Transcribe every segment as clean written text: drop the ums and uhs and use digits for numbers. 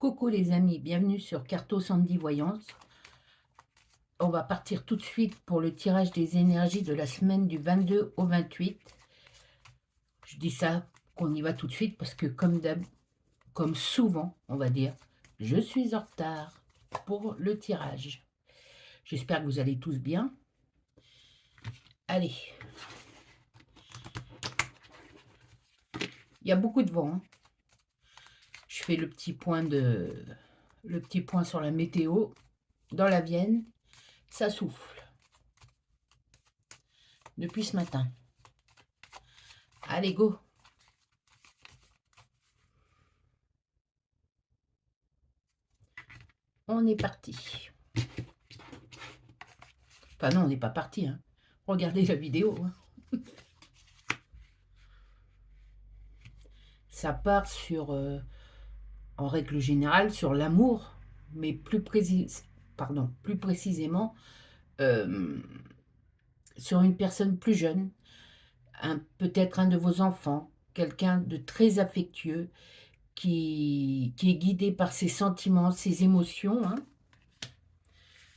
Coucou les amis, bienvenue sur Carto Sandy Voyance. On va partir tout de suite pour le tirage des énergies de la semaine du 22 au 28. Je dis ça qu'on y va tout de suite parce que comme souvent, on va dire, je suis en retard pour le tirage. J'espère que vous allez tous bien. Allez. Il y a beaucoup de vent. Hein. Je fais le petit point sur la météo. Dans la Vienne, ça souffle. Depuis ce matin. Allez, go! On est parti. Enfin non, on n'est pas parti. Hein. Regardez la vidéo. Hein. Ça part sur, en règle générale, sur l'amour, mais plus précisément sur une personne plus jeune, peut-être un de vos enfants, quelqu'un de très affectueux, qui est guidé par ses sentiments, ses émotions. Hein.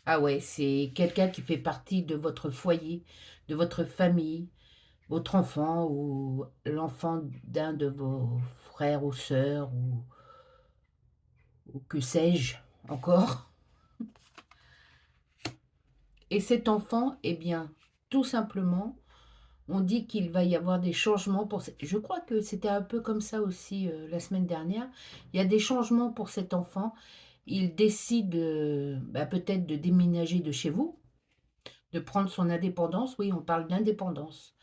Ah ouais, c'est quelqu'un qui fait partie de votre foyer, de votre famille, votre enfant ou l'enfant d'un de vos frères ou sœurs ou que sais-je encore. Et cet enfant, eh bien, tout simplement, on dit qu'il va y avoir des changements pour... Je crois que c'était un peu comme ça aussi la semaine dernière. Il y a des changements pour cet enfant. Il décide peut-être de déménager de chez vous, de prendre son indépendance. Oui, on parle d'indépendance.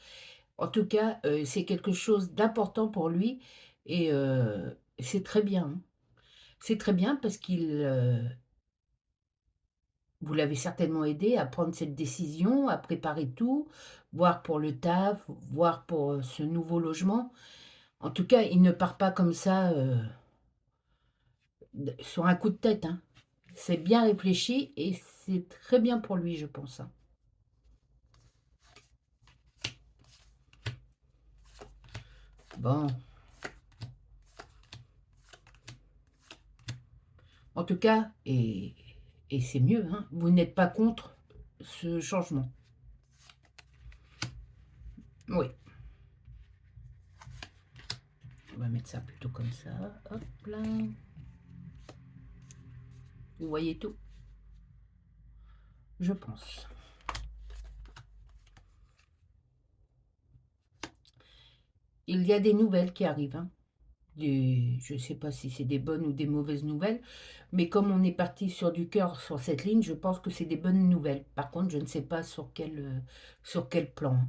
En tout cas, c'est quelque chose d'important pour lui et c'est très bien. Hein. C'est très bien parce vous l'avez certainement aidé à prendre cette décision, à préparer tout, voir pour le taf, voir pour, ce nouveau logement. En tout cas, il ne part pas comme ça, sur un coup de tête, hein. C'est bien réfléchi et c'est très bien pour lui, je pense, hein. Bon, en tout cas et c'est mieux, hein, vous n'êtes pas contre ce changement. Oui. On va mettre ça plutôt comme ça. Hop là. Vous voyez tout? Je pense. Il y a des nouvelles qui arrivent. Hein. Je ne sais pas si c'est des bonnes ou des mauvaises nouvelles, mais comme on est parti sur du cœur sur cette ligne, je pense que c'est des bonnes nouvelles. Par contre, je ne sais pas sur quel plan.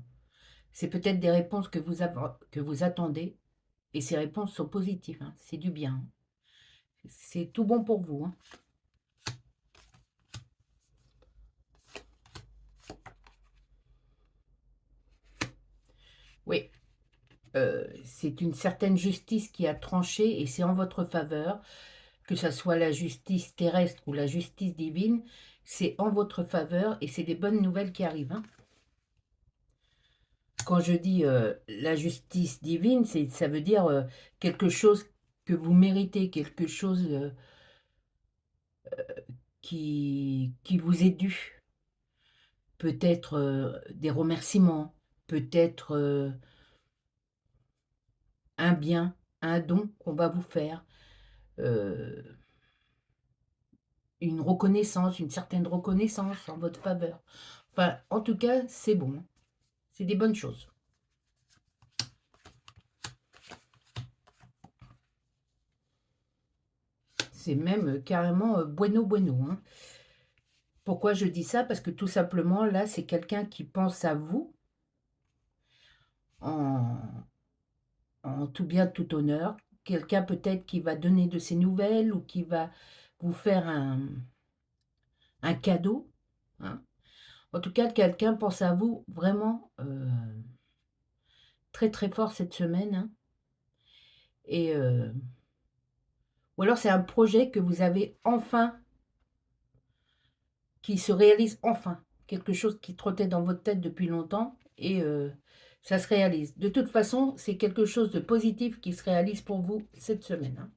C'est peut-être des réponses que vous attendez, et ces réponses sont positives. Hein. C'est du bien. C'est tout bon pour vous. Hein. Oui, c'est une certaine justice qui a tranché et c'est en votre faveur, que ce soit la justice terrestre ou la justice divine, c'est en votre faveur et c'est des bonnes nouvelles qui arrivent. Hein. Quand je dis la justice divine, ça veut dire quelque chose que vous méritez, quelque chose qui vous est dû. Peut-être des remerciements, peut-être un bien, un don qu'on va vous faire. Euh, une reconnaissance, une certaine reconnaissance en votre faveur. Enfin, en tout cas, c'est bon. C'est des bonnes choses. C'est même carrément bueno bueno. Hein. Pourquoi je dis ça? Parce que tout simplement, là, c'est quelqu'un qui pense à vous en, en tout bien, tout honneur. Quelqu'un peut-être qui va donner de ses nouvelles ou qui va vous faire un cadeau. Hein. En tout cas, quelqu'un pense à vous vraiment très très fort cette semaine. Hein. Et ou alors c'est un projet que vous avez enfin, qui se réalise enfin. Quelque chose qui trottait dans votre tête depuis longtemps et ça se réalise. De toute façon, c'est quelque chose de positif qui se réalise pour vous cette semaine. Hein.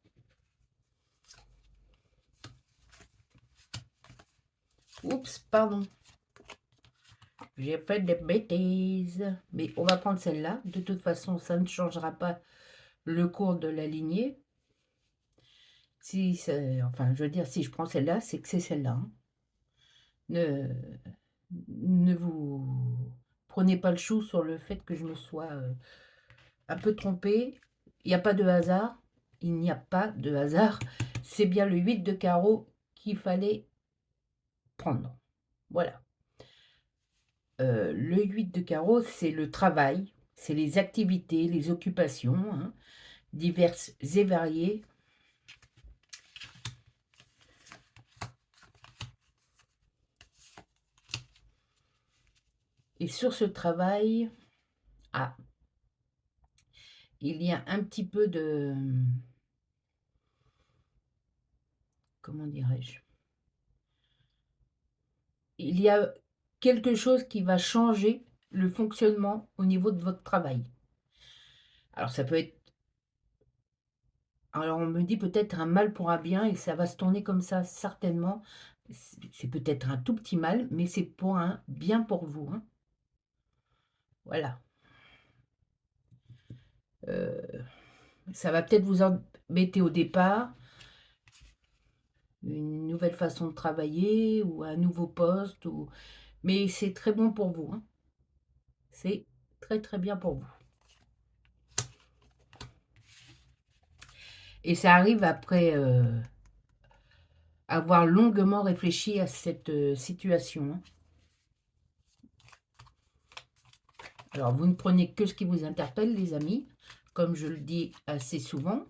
Oups, pardon. J'ai fait des bêtises. Mais on va prendre celle-là. De toute façon, ça ne changera pas le cours de la lignée. Si enfin, je veux dire, si je prends celle-là, c'est que c'est celle-là, hein. Ne, ne vous prenez pas le chou sur le fait que je me sois un peu trompée. Il n'y a pas de hasard. Il n'y a pas de hasard. C'est bien le 8 de carreau qu'il fallait prendre. Voilà. Le 8 de carreau, c'est le travail, c'est les activités, les occupations, hein, diverses et variées. Et sur ce travail, ah, il y a un petit peu de, comment dirais-je, il y a quelque chose qui va changer le fonctionnement au niveau de votre travail. Alors ça peut être, alors on me dit peut-être un mal pour un bien et ça va se tourner comme ça certainement. C'est peut-être un tout petit mal, mais c'est pour un bien pour vous, hein. Voilà. Ça va peut-être vous embêter au départ, une nouvelle façon de travailler ou un nouveau poste, mais c'est très bon pour vous, hein. C'est très très bien pour vous. Et ça arrive après avoir longuement réfléchi à cette situation, hein. Alors, vous ne prenez que ce qui vous interpelle, les amis, comme je le dis assez souvent.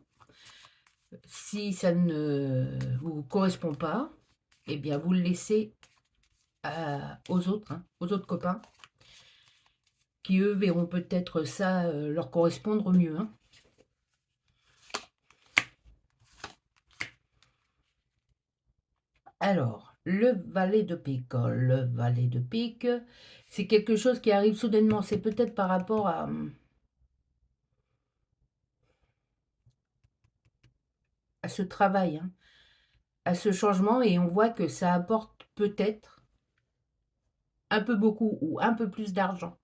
Si ça ne vous correspond pas, eh bien, vous le laissez aux autres, hein, aux autres copains, qui eux verront peut-être ça leur correspondre mieux, hein. Alors, le valet de pique. Le valet de pique, c'est quelque chose qui arrive soudainement. C'est peut-être par rapport à ce travail, hein, à ce changement, et on voit que ça apporte peut-être un peu beaucoup ou un peu plus d'argent.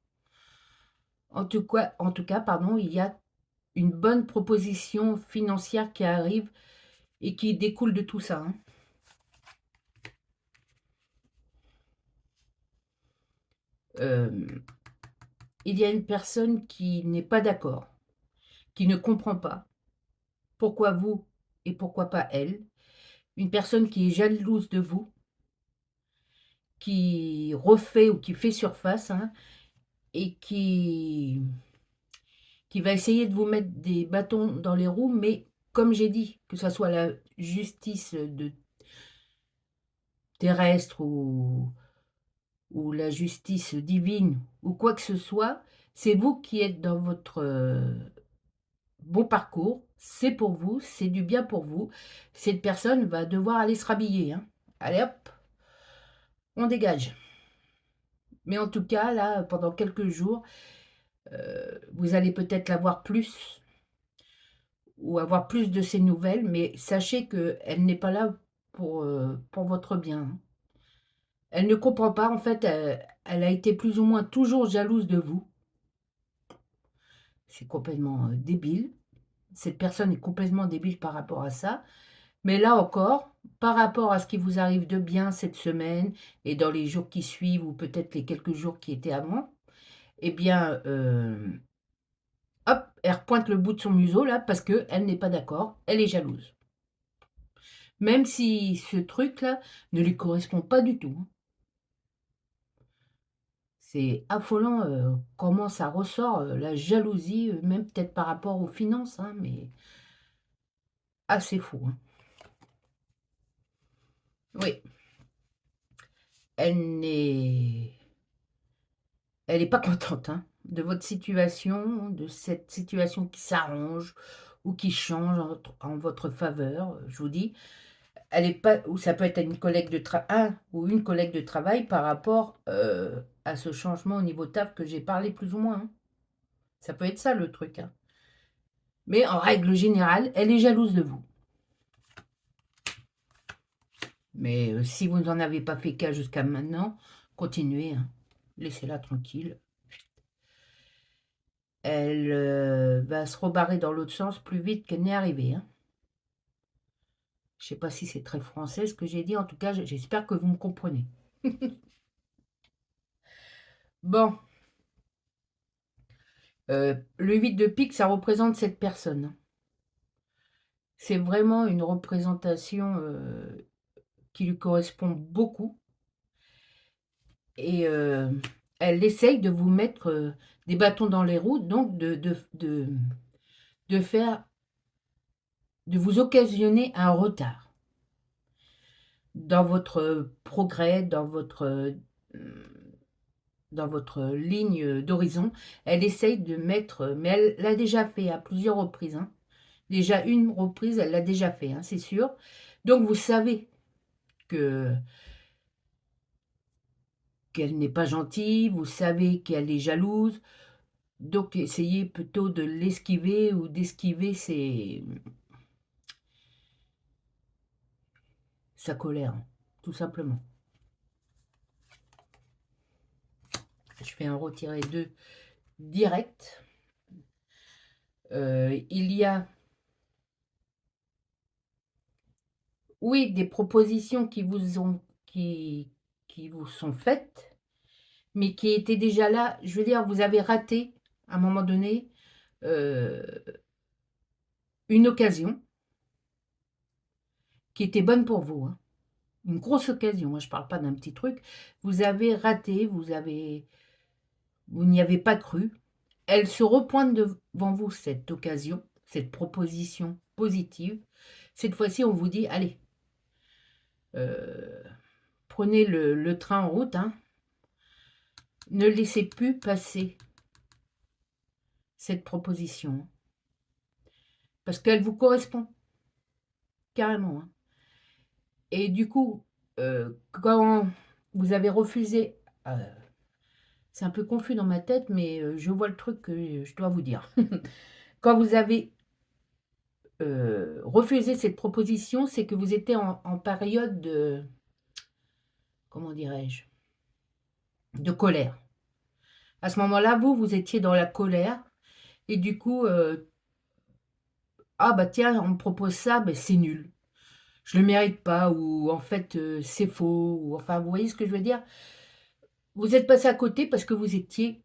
En tout cas, pardon, il y a une bonne proposition financière qui arrive et qui découle de tout ça, hein. Il y a une personne qui n'est pas d'accord, qui ne comprend pas pourquoi vous et pourquoi pas elle. Une personne qui est jalouse de vous, qui refait ou qui fait surface, hein, et qui va essayer de vous mettre des bâtons dans les roues, mais comme j'ai dit, que ce soit la justice terrestre ou la justice divine ou quoi que ce soit, c'est vous qui êtes dans votre bon parcours, c'est pour vous, c'est du bien pour vous. Cette personne va devoir aller se rhabiller, hein. Allez hop, on dégage. Mais en tout cas, là, pendant quelques jours, vous allez peut-être la voir plus ou avoir plus de ses nouvelles, mais sachez qu'elle n'est pas là pour votre bien, hein. Elle ne comprend pas, en fait, elle a été plus ou moins toujours jalouse de vous. C'est complètement débile. Cette personne est complètement débile par rapport à ça. Mais là encore, par rapport à ce qui vous arrive de bien cette semaine et dans les jours qui suivent ou peut-être les quelques jours qui étaient avant, eh bien, hop, elle repointe le bout de son museau là parce qu'elle n'est pas d'accord, elle est jalouse. Même si ce truc-là ne lui correspond pas du tout, hein. C'est affolant comment ça ressort, la jalousie, même peut-être par rapport aux finances, hein, mais assez fou, hein. Oui, elle n'est elle est pas contente, hein, de votre situation, de cette situation qui s'arrange ou qui change en votre faveur, je vous dis. Elle est pas, ou ça peut être une collègue de un ou une collègue de travail par rapport, à ce changement au niveau taf que j'ai parlé plus ou moins, hein. Ça peut être ça le truc, hein. Mais en règle générale, elle est jalouse de vous. Mais si vous n'en avez pas fait cas jusqu'à maintenant, continuez, hein. Laissez-la tranquille. Elle va se rebarrer dans l'autre sens plus vite qu'elle n'est arrivée, hein. Je ne sais pas si c'est très français ce que j'ai dit, en tout cas, j'espère que vous me comprenez. Bon, le 8 de pique, ça représente cette personne. C'est vraiment une représentation qui lui correspond beaucoup. Et elle essaye de vous mettre des bâtons dans les roues, donc de faire, de vous occasionner un retard dans votre progrès, dans votre ligne d'horizon. Elle essaye de mettre, mais elle l'a déjà fait à plusieurs reprises, hein. Déjà une reprise, elle l'a déjà fait, hein, c'est sûr. Donc vous savez que qu'elle n'est pas gentille, vous savez qu'elle est jalouse, donc essayez plutôt de l'esquiver ou d'esquiver sa colère, tout simplement. Je fais un retirer 2 direct. Il y a, oui, des propositions qui vous sont faites, mais qui étaient déjà là. Je veux dire, vous avez raté, à un moment donné, une occasion qui était bonne pour vous, hein. Une grosse occasion, moi je ne parle pas d'un petit truc. Vous avez raté, vous n'y avez pas cru. Elle se repointe devant vous, cette occasion, cette proposition positive. Cette fois-ci, on vous dit, allez, prenez le train en route, hein. Ne laissez plus passer cette proposition, parce qu'elle vous correspond, carrément, hein. Et du coup, quand vous avez refusé, c'est un peu confus dans ma tête, mais je vois le truc que je dois vous dire. Quand vous avez refusé cette proposition, c'est que vous étiez en période de, comment dirais-je, de colère. À ce moment-là, vous étiez dans la colère, et du coup, ah bah tiens, on me propose ça, ben c'est nul. Je le mérite pas, ou en fait, c'est faux, ou enfin, vous voyez ce que je veux dire? Vous êtes passé à côté parce que vous étiez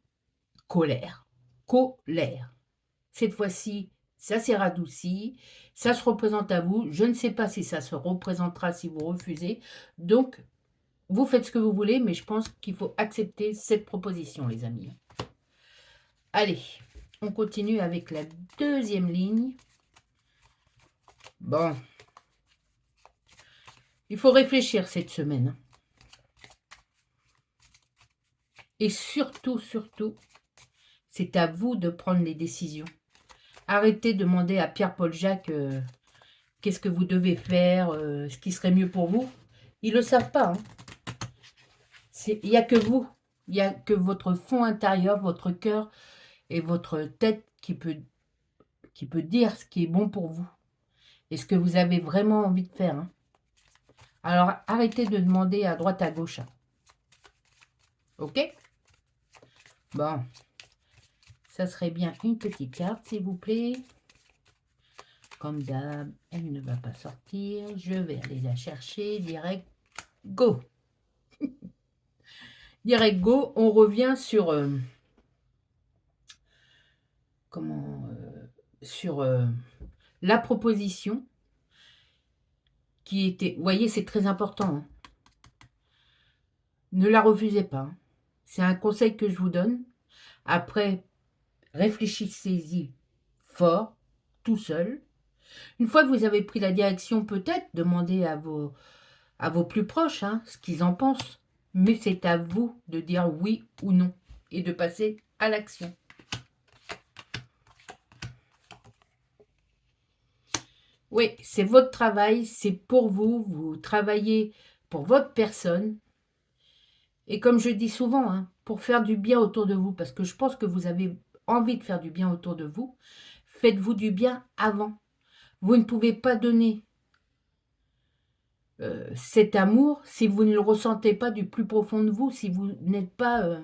colère. Colère. Cette fois-ci, ça s'est radouci, ça se représente à vous. Je ne sais pas si ça se représentera si vous refusez. Donc, vous faites ce que vous voulez, mais je pense qu'il faut accepter cette proposition, les amis. Allez, on continue avec la deuxième ligne. Bon, il faut réfléchir cette semaine. Et surtout, c'est à vous de prendre les décisions. Arrêtez de demander à Pierre-Paul Jacques qu'est-ce que vous devez faire, ce qui serait mieux pour vous. Ils ne le savent pas, hein. Il n'y a que vous. Il n'y a que votre fond intérieur, votre cœur et votre tête qui peut dire ce qui est bon pour vous. Et ce que vous avez vraiment envie de faire, hein. Alors, arrêtez de demander à droite, à gauche, hein. Ok? Bon. Ça serait bien une petite carte, s'il vous plaît. Comme d'hab, elle ne va pas sortir. Je vais aller la chercher. Direct, go. Direct, go. On revient sur... sur la proposition qui était... Vous voyez, c'est très important, hein. Ne la refusez pas, hein. C'est un conseil que je vous donne. Après, réfléchissez-y fort, tout seul. Une fois que vous avez pris la direction, peut-être demandez à vos plus proches, hein, ce qu'ils en pensent. Mais c'est à vous de dire oui ou non et de passer à l'action. Oui, c'est votre travail, c'est pour vous. Vous travaillez pour votre personne. Et comme je dis souvent, hein, pour faire du bien autour de vous, parce que je pense que vous avez envie de faire du bien autour de vous, faites-vous du bien avant. Vous ne pouvez pas donner cet amour, si vous ne le ressentez pas du plus profond de vous, si vous n'êtes pas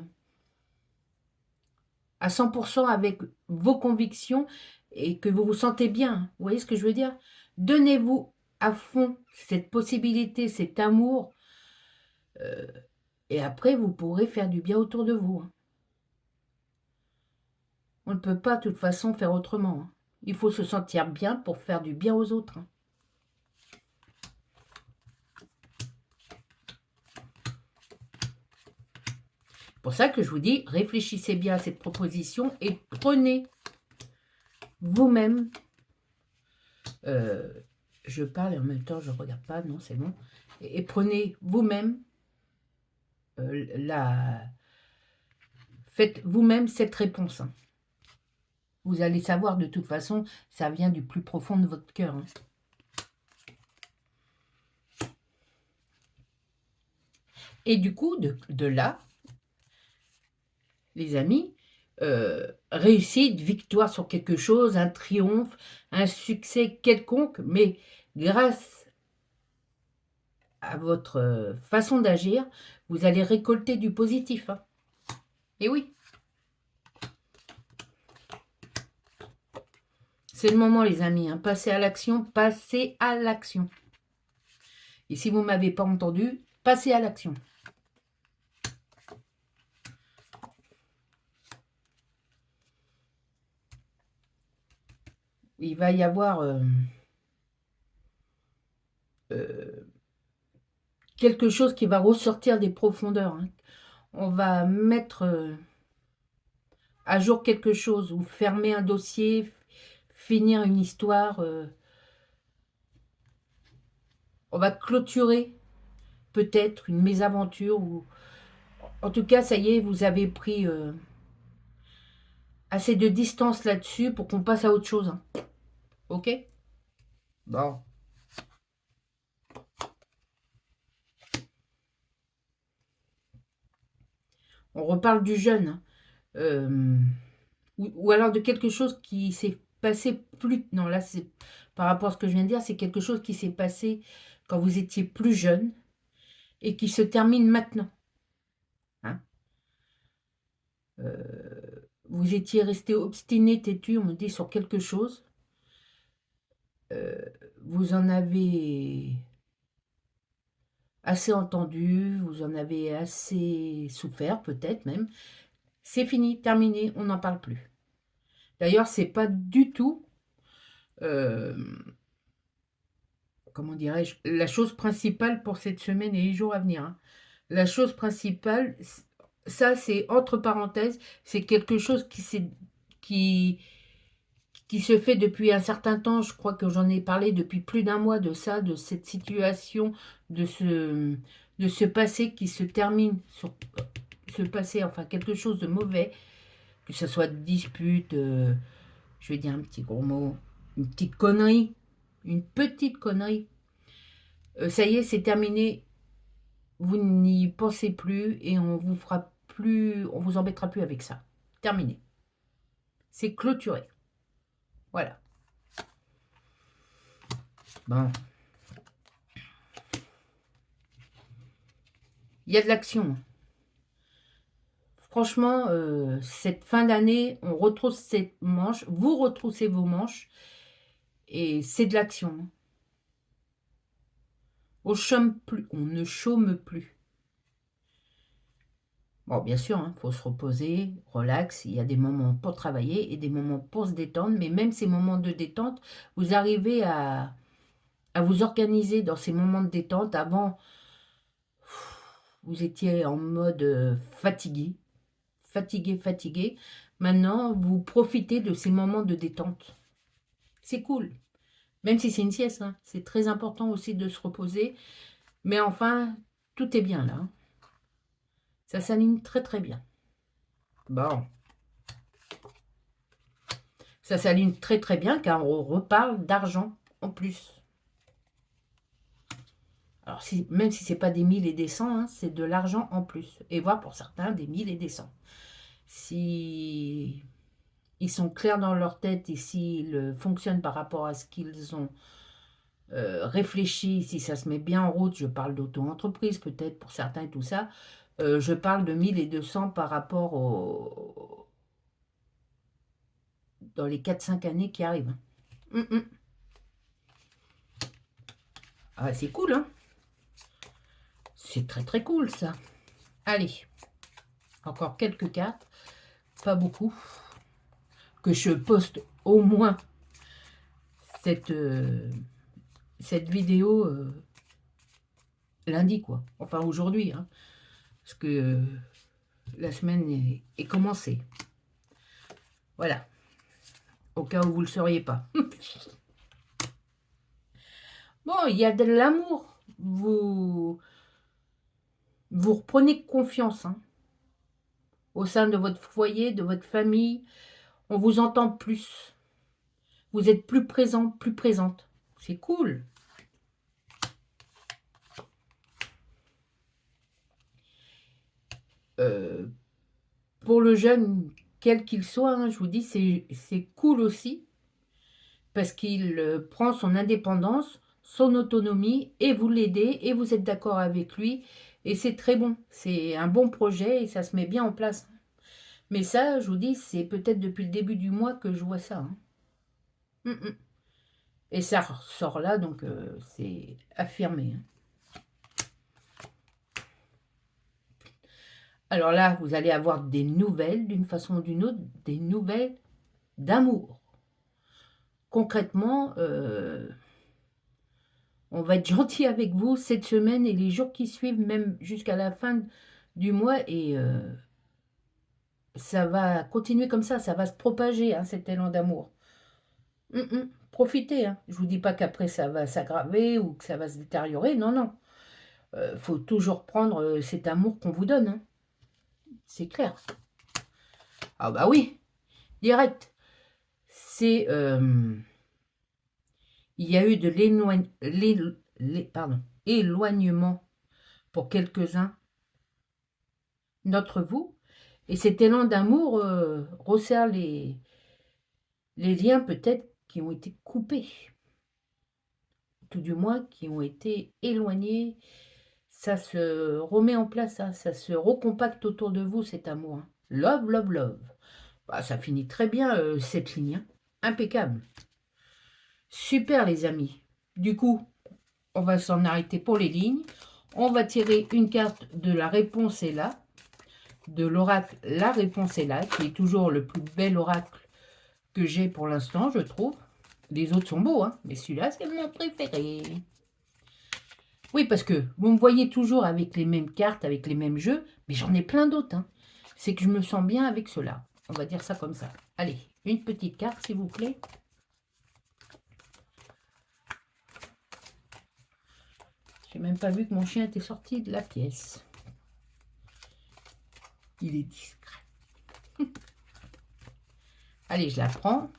à 100% avec vos convictions et que vous vous sentez bien, vous voyez ce que je veux dire? Donnez-vous à fond cette possibilité, cet amour, et après vous pourrez faire du bien autour de vous, hein. On ne peut pas de toute façon faire autrement, hein. Il faut se sentir bien pour faire du bien aux autres, hein. C'est pour ça que je vous dis, réfléchissez bien à cette proposition et prenez vous-même, je parle et en même temps je ne regarde pas, non c'est bon, et prenez vous-même faites vous-même cette réponse, hein. Vous allez savoir de toute façon, ça vient du plus profond de votre cœur, hein. Et du coup, de là, les amis, réussite, victoire sur quelque chose, un triomphe, un succès quelconque, mais grâce à votre façon d'agir, vous allez récolter du positif, hein. Et oui. C'est le moment, les amis, hein. Passez à l'action, passez à l'action. Et si vous ne m'avez pas entendu, passez à l'action. Il va y avoir quelque chose qui va ressortir des profondeurs, hein. On va mettre à jour quelque chose, ou fermer un dossier, finir une histoire. On va clôturer peut-être une mésaventure. Ou en tout cas, ça y est, vous avez pris assez de distance là-dessus pour qu'on passe à autre chose, hein. Ok? Bon. On reparle du jeune, hein. Ou alors de quelque chose qui s'est passé plus... Non, là, c'est par rapport à ce que je viens de dire, c'est quelque chose qui s'est passé quand vous étiez plus jeune et qui se termine maintenant, hein. Vous étiez resté obstiné, têtu, on me dit, sur quelque chose. Vous en avez assez entendu, vous en avez assez souffert, peut-être même. C'est fini, terminé, on n'en parle plus. D'ailleurs, c'est pas du tout, comment dirais-je, la chose principale pour cette semaine et les jours à venir, hein. La chose principale, ça c'est entre parenthèses, c'est quelque chose qui, qui se fait depuis un certain temps. Je crois que j'en ai parlé depuis plus d'un mois de ça, de cette situation, de ce passé qui se termine sur ce passé, enfin quelque chose de mauvais, que ce soit de dispute, je vais dire un petit gros mot, une petite connerie, une petite connerie. Ça y est, c'est terminé. Vous n'y pensez plus et on vous fera plus, on vous embêtera plus avec ça. Terminé. C'est clôturé. Voilà. Bon. Il y a de l'action. Franchement, cette fin d'année, on retrousse ses manches, vous retroussez vos manches, et c'est de l'action. On ne chôme plus. Bon, bien sûr, il faut se reposer, relax, il y a des moments pour travailler et des moments pour se détendre, mais même ces moments de détente, vous arrivez à vous organiser dans ces moments de détente. Avant, vous étiez en mode fatigué, fatigué. Maintenant, vous profitez de ces moments de détente. C'est cool. Même si c'est une sieste, hein. C'est très important aussi de se reposer. Mais enfin, tout est bien là, hein. Ça s'aligne très très bien. Bon. Ça s'aligne très très bien car on reparle d'argent en plus. Alors, même si ce n'est pas des 1000 et des 100, hein, c'est de l'argent en plus. Et voire pour certains, des 1000 et des 100. Si ils sont clairs dans leur tête et s'ils fonctionnent par rapport à ce qu'ils ont réfléchi, si ça se met bien en route, je parle d'auto-entreprise peut-être pour certains et tout ça, je parle de 1 200 par rapport dans les 4 5 années qui arrivent. Mmh. Ah, c'est cool, hein? C'est très, très cool, ça. Allez, encore quelques cartes, pas beaucoup, que je poste au moins cette vidéo lundi, quoi. Enfin, aujourd'hui, hein, parce que la semaine est commencée. Voilà, au cas où vous ne le sauriez pas. Bon, il y a de l'amour. Vous reprenez confiance, hein, au sein de votre foyer, de votre famille. On vous entend plus. Vous êtes plus présent, plus présente. C'est cool. Pour le jeune, quel qu'il soit, hein, je vous dis, c'est cool aussi, parce qu'il prend son indépendance, son autonomie, et vous l'aidez, et vous êtes d'accord avec lui, et c'est très bon. C'est un bon projet, et ça se met bien en place. Mais ça, je vous dis, c'est peut-être depuis le début du mois que je vois ça, hein. Et ça ressort là, donc c'est affirmé, hein. Alors là, vous allez avoir des nouvelles, d'une façon ou d'une autre, des nouvelles d'amour. Concrètement, on va être gentil avec vous cette semaine et les jours qui suivent, même jusqu'à la fin du mois, et ça va continuer comme ça va se propager, hein, cet élan d'amour. Profitez, hein. Je vous dis pas qu'après ça va s'aggraver ou que ça va se détériorer, non, non. Faut toujours prendre cet amour qu'on vous donne, hein. C'est clair. Ah bah oui, direct. C'est... il y a eu de éloignement pour quelques-uns d'entre vous. Et cet élan d'amour resserre les liens peut-être qui ont été coupés. Tout du moins qui ont été éloignés. Ça se remet en place, hein, ça se recompacte autour de vous, cet amour, hein. Love, love, love. Bah, ça finit très bien cette ligne, hein. Impeccable. Super les amis. Du coup, on va s'en arrêter pour les lignes. On va tirer une carte de la réponse est là. De l'oracle, la réponse est là, qui est toujours le plus bel oracle que j'ai pour l'instant, je trouve. Les autres sont beaux, hein, mais celui-là, c'est mon préféré. Oui, parce que vous me voyez toujours avec les mêmes cartes, avec les mêmes jeux, mais j'en ai plein d'autres, hein. C'est que je me sens bien avec cela. On va dire ça comme ça. Allez, une petite carte, s'il vous plaît. J'ai même pas vu que mon chien était sorti de la pièce. Il est discret. Allez, je la prends.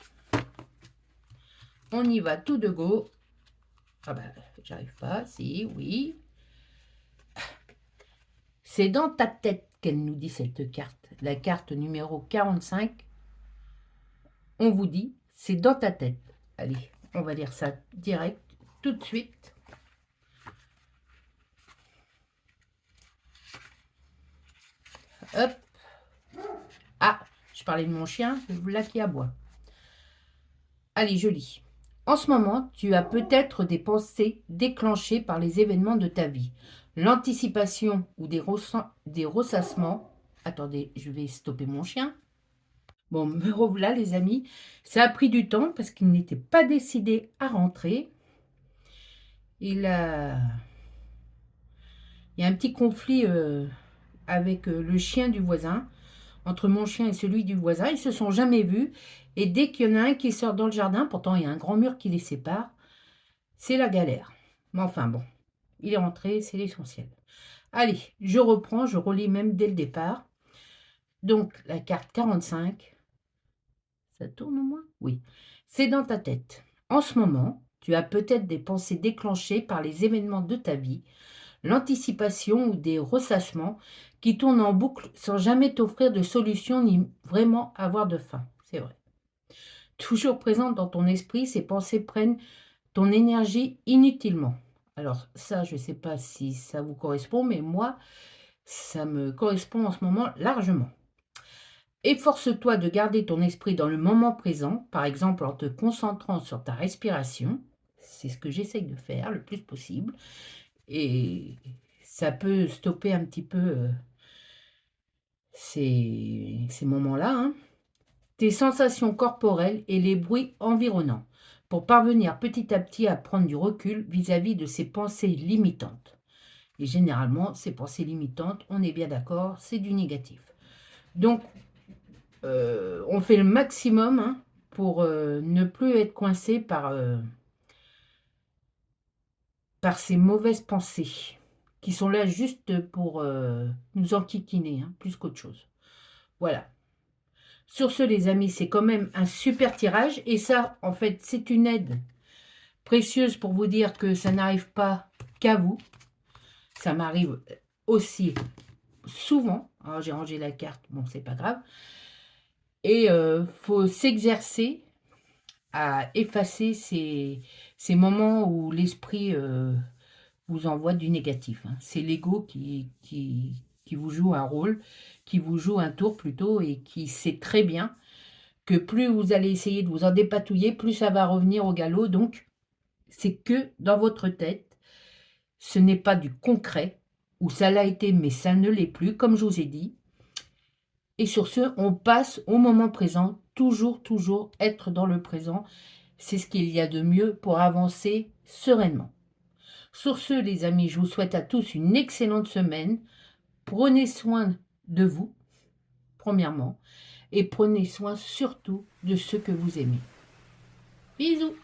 On y va tout de go. Ah ben, j'arrive pas. Si, oui. C'est dans ta tête qu'elle nous dit cette carte. La carte numéro 45. On vous dit, c'est dans ta tête. Allez, on va lire ça direct, tout de suite. Hop. Ah, je parlais de mon chien, voilà qui aboie. Allez, je lis. En ce moment, tu as peut-être des pensées déclenchées par les événements de ta vie. L'anticipation ou des ressassements. Attendez, je vais stopper mon chien. Bon, me revoilà les amis. Ça a pris du temps parce qu'il n'était pas décidé à rentrer. Il y a un petit conflit avec le chien du voisin. Entre mon chien et celui du voisin, ils ne se sont jamais vus. Et dès qu'il y en a un qui sort dans le jardin, pourtant il y a un grand mur qui les sépare, c'est la galère. Mais enfin bon, il est rentré, c'est l'essentiel. Allez, je reprends, je relis même dès le départ. Donc la carte 45, ça tourne au moins? Oui. C'est dans ta tête. En ce moment, tu as peut-être des pensées déclenchées par les événements de ta vie, l'anticipation ou des ressassements qui tournent en boucle sans jamais t'offrir de solution ni vraiment avoir de fin. C'est vrai. Toujours présente dans ton esprit, ces pensées prennent ton énergie inutilement. Alors ça, je ne sais pas si ça vous correspond, mais moi, ça me correspond en ce moment largement. Efforce-toi de garder ton esprit dans le moment présent, par exemple en te concentrant sur ta respiration. C'est ce que j'essaye de faire le plus possible. Et ça peut stopper un petit peu ces moments-là, hein. Tes sensations corporelles et les bruits environnants, pour parvenir petit à petit à prendre du recul vis-à-vis de ces pensées limitantes. Et généralement, ces pensées limitantes, on est bien d'accord, c'est du négatif. Donc, on fait le maximum, hein, pour ne plus être coincé par ces mauvaises pensées, qui sont là juste pour nous enquiquiner, hein, plus qu'autre chose. Voilà. Sur ce, les amis, c'est quand même un super tirage. Et ça, en fait, c'est une aide précieuse pour vous dire que ça n'arrive pas qu'à vous. Ça m'arrive aussi souvent. Alors, j'ai rangé la carte, bon, c'est pas grave. Et faut s'exercer à effacer ces moments où l'esprit vous envoie du négatif, hein. C'est l'ego qui vous joue un rôle, qui vous joue un tour plutôt, et qui sait très bien que plus vous allez essayer de vous en dépatouiller, plus ça va revenir au galop. Donc, c'est que dans votre tête, ce n'est pas du concret, ou ça l'a été, mais ça ne l'est plus, comme je vous ai dit. Et sur ce, on passe au moment présent, toujours, toujours être dans le présent. C'est ce qu'il y a de mieux pour avancer sereinement. Sur ce, les amis, je vous souhaite à tous une excellente semaine. Prenez soin de vous, premièrement, et prenez soin surtout de ceux que vous aimez. Bisous!